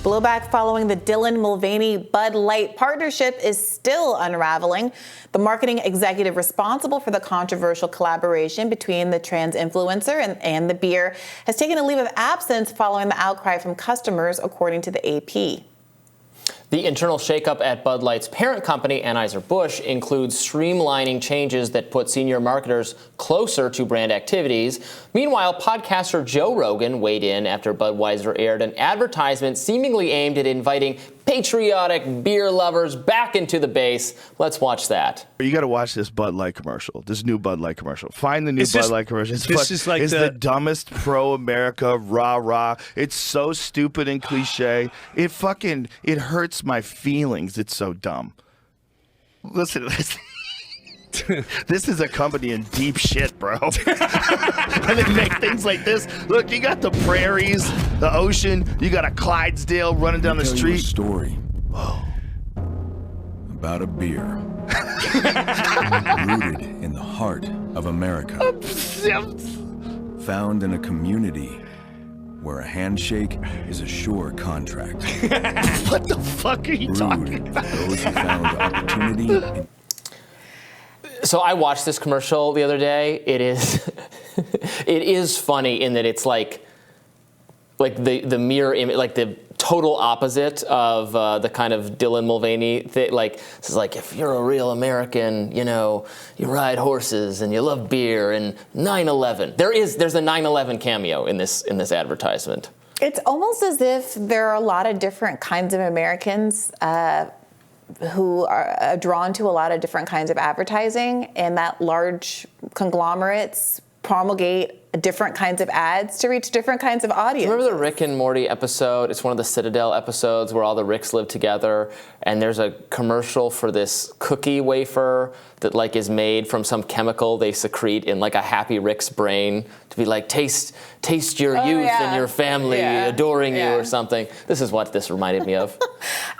Blowback following the Dylan Mulvaney Bud Light partnership is still unraveling. The marketing executive responsible for the controversial collaboration between the trans influencer and the beer has taken a leave of absence following the outcry from customers, according to the AP. The internal shakeup at Bud Light's parent company, Anheuser-Busch, includes streamlining changes that put senior marketers closer to brand activities. Meanwhile, podcaster Joe Rogan weighed in after Budweiser aired an advertisement seemingly aimed at inviting patriotic beer lovers back into the base. Let's watch that. You got to watch this Bud Light commercial, this new Bud Light commercial. Find the new Bud Light commercial. It's the dumbest pro-America rah-rah. It's so stupid and cliche. It hurts my feelings. It's so dumb. Listen to this. This is a company in deep shit, bro. And they make things like this. Look, you got the prairies, the ocean. You got a Clydesdale running down the street. A story. Whoa. About a beer. Rooted in the heart of America. Found in a community where a handshake is a sure contract. What the fuck are you talking about? Those who found opportunity. So I watched this commercial the other day. It is funny in that it's like the mirror image, like the total opposite of the kind of Dylan Mulvaney thing. Like, this is like, if you're a real American, you know, you ride horses and you love beer and 9/11. There's a 9/11 cameo in this advertisement. It's almost as if there are a lot of different kinds of Americans who are drawn to a lot of different kinds of advertising, and that large conglomerates promulgate different kinds of ads to reach different kinds of audiences. Remember the Rick and Morty episode? It's one of the Citadel episodes where all the Ricks live together, and there's a commercial for this cookie wafer that like is made from some chemical they secrete in like a happy Rick's brain to be like, taste your youth and your family adoring you or something. This is what this reminded me of.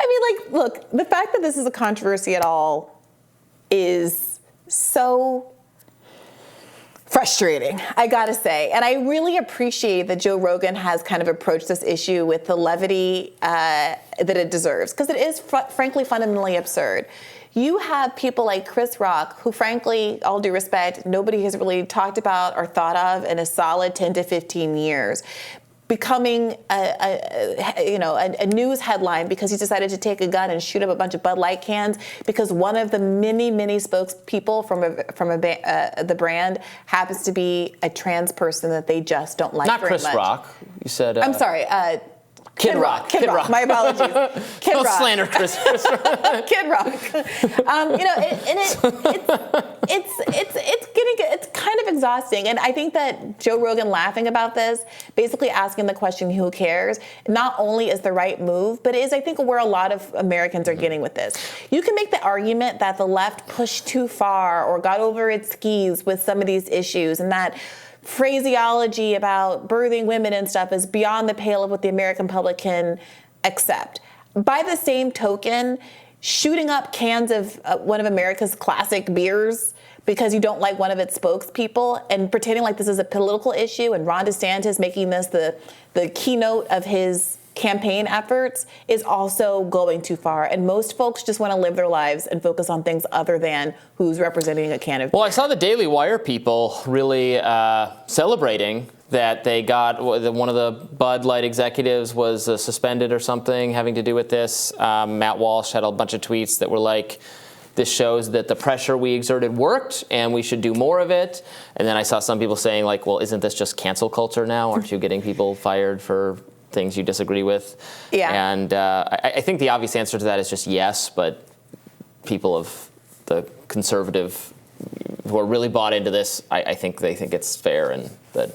I mean, like, look, the fact that this is a controversy at all is so frustrating, I gotta say. And I really appreciate that Joe Rogan has kind of approached this issue with the levity that it deserves, because it is frankly fundamentally absurd. You have people like Chris Rock, who frankly, all due respect, nobody has really talked about or thought of in a solid 10 to 15 years, becoming a news headline because he's decided to take a gun and shoot up a bunch of Bud Light cans because one of the many spokespeople from the brand happens to be a trans person that they just don't like Not very Chris much. Rock. You said. I'm sorry. Kid Rock. My apologies. Kid Don't Rock. slander Chris Rock. Kid Rock. It's kind of exhausting. And I think that Joe Rogan laughing about this, basically asking the question, who cares, not only is the right move, but is, I think, where a lot of Americans are getting with this. You can make the argument that the left pushed too far or got over its skis with some of these issues, and that phraseology about birthing women and stuff is beyond the pale of what the American public can accept. By the same token, shooting up cans of one of America's classic beers because you don't like one of its spokespeople and pretending like this is a political issue and Ron DeSantis making this the keynote of his campaign efforts is also going too far. And most folks just want to live their lives and focus on things other than who's representing a can of beer. Well, I saw the Daily Wire people really celebrating that they got one of the Bud Light executives was suspended or something having to do with this. Matt Walsh had a bunch of tweets that were like, this shows that the pressure we exerted worked and we should do more of it. And then I saw some people saying like, well, isn't this just cancel culture now? Aren't you getting people fired for things you disagree with? Yeah. And I think the obvious answer to that is just yes, but people of the conservative who are really bought into this, I think they think it's fair and that,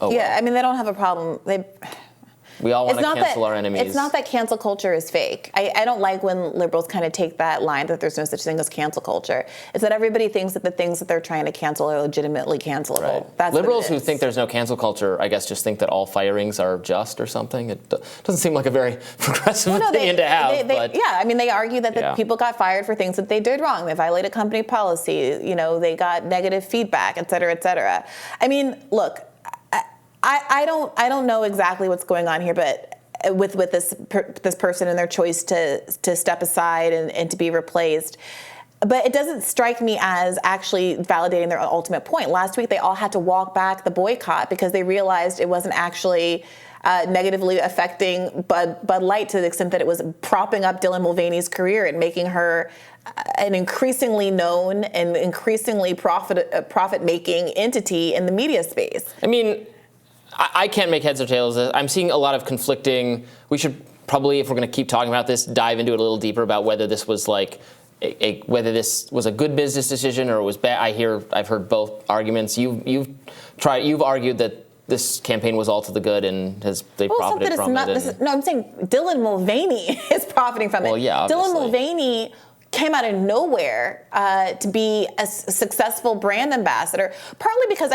I mean, they don't have a problem. We all want to cancel our enemies. It's not that cancel culture is fake. I don't like when liberals kind of take that line that there's no such thing as cancel culture. It's that everybody thinks that the things that they're trying to cancel are legitimately cancelable. Right. That's liberals who think there's no cancel culture, I guess, just think that all firings are just or something. It doesn't seem like a very progressive opinion to have. I mean, they argue that people got fired for things that they did wrong. They violated company policy. You know, they got negative feedback, et cetera, et cetera. I mean, look, I don't know exactly what's going on here, but with this person and their choice to step aside and to be replaced. But it doesn't strike me as actually validating their ultimate point. Last week, they all had to walk back the boycott because they realized it wasn't actually negatively affecting Bud Light to the extent that it was propping up Dylan Mulvaney's career and making her an increasingly known and increasingly profit-making entity in the media space. I mean, I can't make heads or tails of this. I'm seeing a lot of conflicting. We should probably, if we're going to keep talking about this, dive into it a little deeper about whether this was like whether this was a good business decision or it was bad. I've heard both arguments. You've argued that this campaign was all to the good and they profited from it. No, I'm saying Dylan Mulvaney is profiting from it. Well, yeah, obviously. Dylan Mulvaney came out of nowhere to be a successful brand ambassador, partly because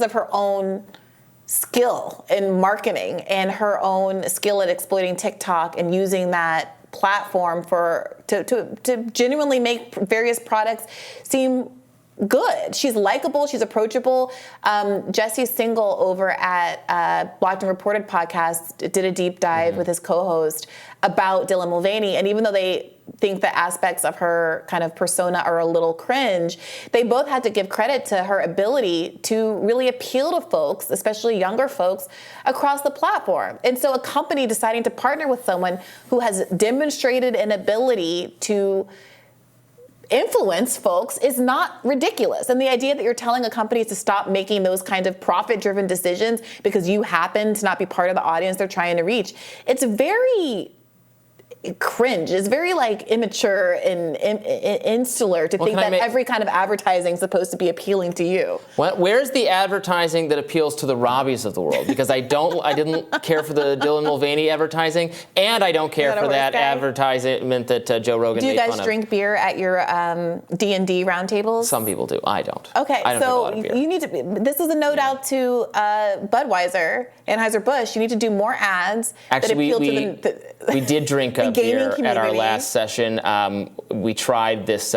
of her own skill in marketing and her own skill at exploiting TikTok and using that platform to genuinely make various products seem good. She's likable. She's approachable. Jesse Singal over at Blocked and Reported podcast did a deep dive with his co-host about Dylan Mulvaney. And even though they think that aspects of her kind of persona are a little cringe, they both had to give credit to her ability to really appeal to folks, especially younger folks, across the platform. And so a company deciding to partner with someone who has demonstrated an ability to influence folks is not ridiculous. And the idea that you're telling a company to stop making those kind of profit-driven decisions because you happen to not be part of the audience they're trying to reach, it's very cringe. It's very like immature and insular to think that every kind of advertising is supposed to be appealing to you. Where's the advertising that appeals to the Robbys of the world? Because I didn't care for the Dylan Mulvaney advertising, and I don't care for that advertisement that Joe Rogan made fun of. Do you guys drink beer at your D&D roundtables? Some people do. I don't. Okay, I don't drink a lot of beer. You need to. This is a note out to Budweiser, Anheuser-Busch. You need to do more ads that appeal to we did drink beer at our last session. We tried this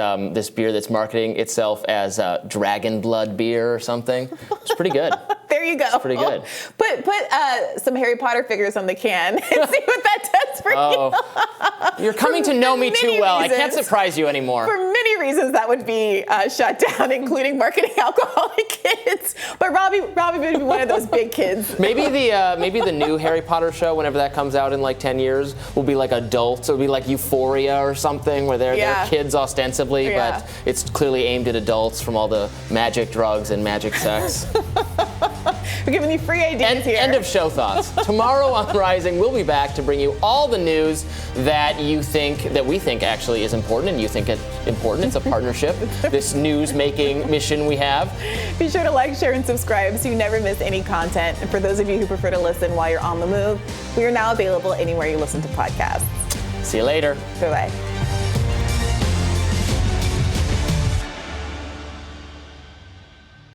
beer that's marketing itself as Dragon Blood beer or something. It's pretty good. There you go. It's pretty good. Put some Harry Potter figures on the can and see what that does for you. You're coming to know me too well. I can't surprise you anymore. For many reasons, that would be shut down, including marketing alcoholic kids. But Robby would be one of those big kids. Maybe the new Harry Potter show, whenever that comes out in like 10 years, will be like adults. It'll be like Euphoria or something, where they're kids ostensibly, but it's clearly aimed at adults from all the magic drugs and magic sex. We're giving you free ideas here. End of show thoughts. Tomorrow on Rising, we'll be back to bring you all the news that we think actually is important, and you think it's important. It's a partnership, this news-making mission we have. Be sure to like, share, and subscribe so you never miss any content. And for those of you who prefer to listen while you're on the move, we are now available anywhere you listen to podcasts. See you later. Bye-bye.